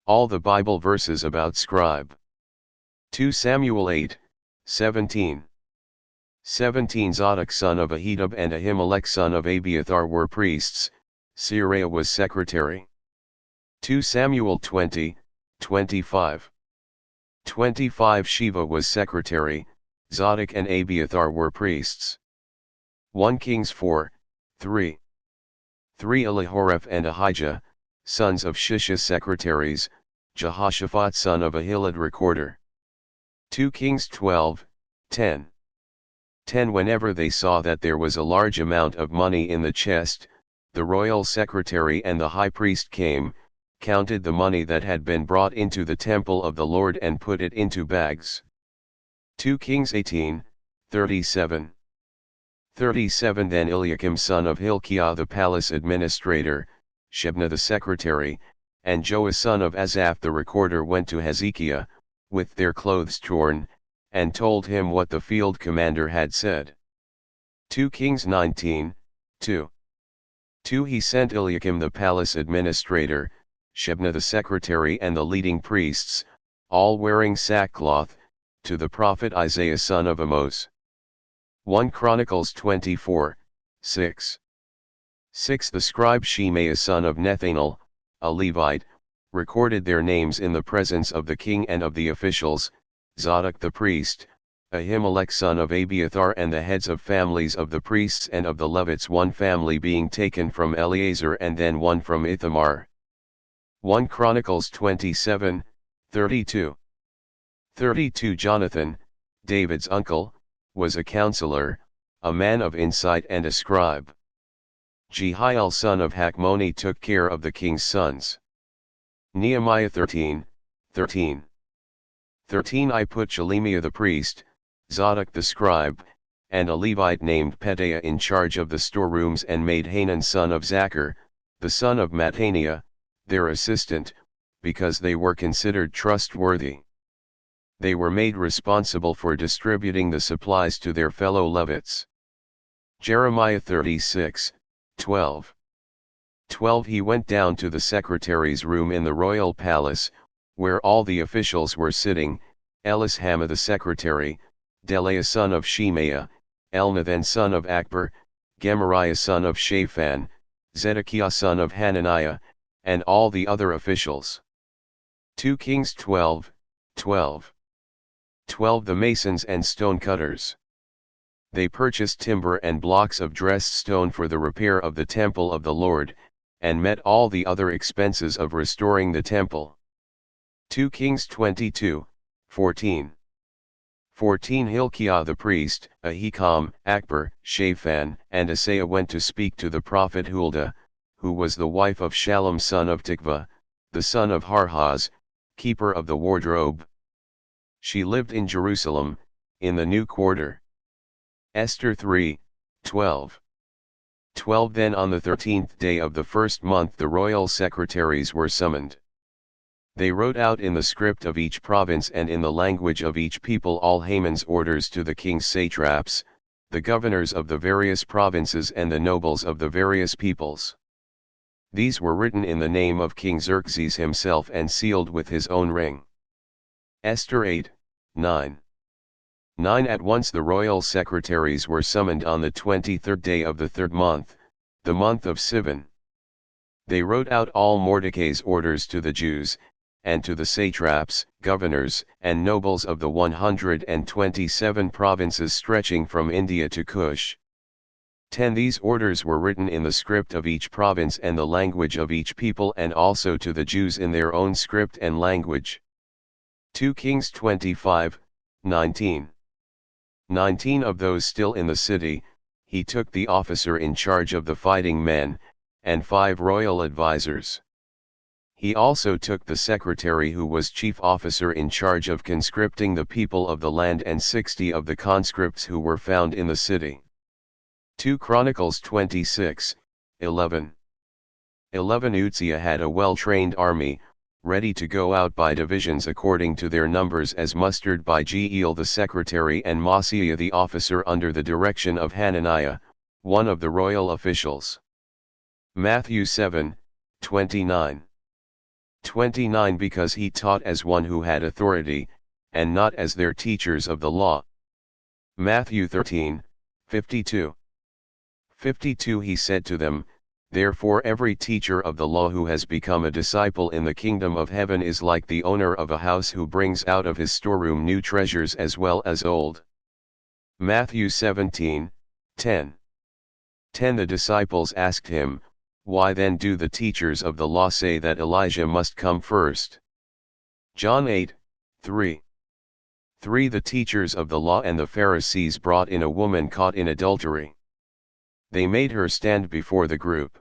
All the Bible verses about Scribe. 2 Samuel 8, 17. 17 Zadok son of Ahitub and Ahimelech son of Abiathar were priests, Seraiah was secretary. 2 Samuel 20, 25. 25 Sheva was secretary, Zadok and Abiathar were priests. 1 Kings 4, 3. 3 Elihoreph and Ahijah, sons of Shisha secretaries, Jehoshaphat son of Ahilud recorder. 2 Kings 12, 10. 10 Whenever they saw that there was a large amount of money in the chest, the royal secretary and the high priest came, counted the money that had been brought into the temple of the Lord and put it into bags. 2 Kings 18, 37. 37 Then Eliakim son of Hilkiah the palace administrator, Shebna the secretary, and Joas son of Asaph the recorder went to Hezekiah, with their clothes torn, and told him what the field commander had said. 2 Kings 19, 2. 2 He sent Eliakim the palace administrator, Shebna the secretary and the leading priests, all wearing sackcloth, to the prophet Isaiah son of Amoz. 1 Chronicles 24, 6. 6 The scribe Shemaiah son of Nethanel, a Levite, recorded their names in the presence of the king and of the officials, Zadok the priest, Ahimelech son of Abiathar and the heads of families of the priests and of the Levites, one family being taken from Eleazar and then one from Ithamar. 1 Chronicles 27, 32. 32 Jonathan, David's uncle, was a counselor, a man of insight and a scribe. Jehiel son of Hakmoni took care of the king's sons. Nehemiah 13, 13. 13 I put Shelemiah the priest, Zadok the scribe, and a Levite named Pedaiah in charge of the storerooms and made Hanan son of Zachar, the son of Mattaniah, their assistant, because they were considered trustworthy. They were made responsible for distributing the supplies to their fellow Levites. Jeremiah 36, 12. 12 He went down to the secretary's room in the royal palace, where all the officials were sitting, Elishama the secretary, Delaiah son of Shemaiah, Elnathan son of Akbar, Gemariah son of Shaphan, Zedekiah son of Hananiah, and all the other officials. 2 Kings 12, 12. 12 The masons and stonecutters. They purchased timber and blocks of dressed stone for the repair of the temple of the Lord, and met all the other expenses of restoring the temple. 2 Kings 22, 14. 14 Hilkiah the priest, Ahikam, Akbar, Shaphan, and Asaiah went to speak to the prophet Huldah, who was the wife of Shallum son of Tikvah, the son of Harhaz, keeper of the wardrobe. She lived in Jerusalem, in the new quarter. Esther 3, 12. 12 Then on the 13th day of the first month the royal secretaries were summoned. They wrote out in the script of each province and in the language of each people all Haman's orders to the king's satraps, the governors of the various provinces and the nobles of the various peoples. These were written in the name of King Xerxes himself and sealed with his own ring. Esther 8, 9. 9 At once the royal secretaries were summoned on the 23rd day of the third month, the month of Sivan. They wrote out all Mordecai's orders to the Jews, and to the satraps, governors, and nobles of the 127 provinces stretching from India to Cush. 10 These orders were written in the script of each province and the language of each people and also to the Jews in their own script and language. 2 Kings 25, 19. 19 Of those still in the city, he took the officer in charge of the fighting men, and 5 royal advisers. He also took the secretary who was chief officer in charge of conscripting the people of the land and 60 of the conscripts who were found in the city. 2 Chronicles 26, 11. 11 Uzziah had a well-trained army, ready to go out by divisions according to their numbers as mustered by Jeiel the secretary and Maaseiah the officer under the direction of Hananiah, one of the royal officials. Matthew 7, 29. 29 Because he taught as one who had authority, and not as their teachers of the law. Matthew 13, 52. 52 He said to them, Therefore every teacher of the law who has become a disciple in the kingdom of heaven is like the owner of a house who brings out of his storeroom new treasures as well as old. Matthew 17, 10. 10 The disciples asked him, Why then do the teachers of the law say that Elijah must come first? John 8, 3. 3 The teachers of the law and the Pharisees brought in a woman caught in adultery. They made her stand before the group.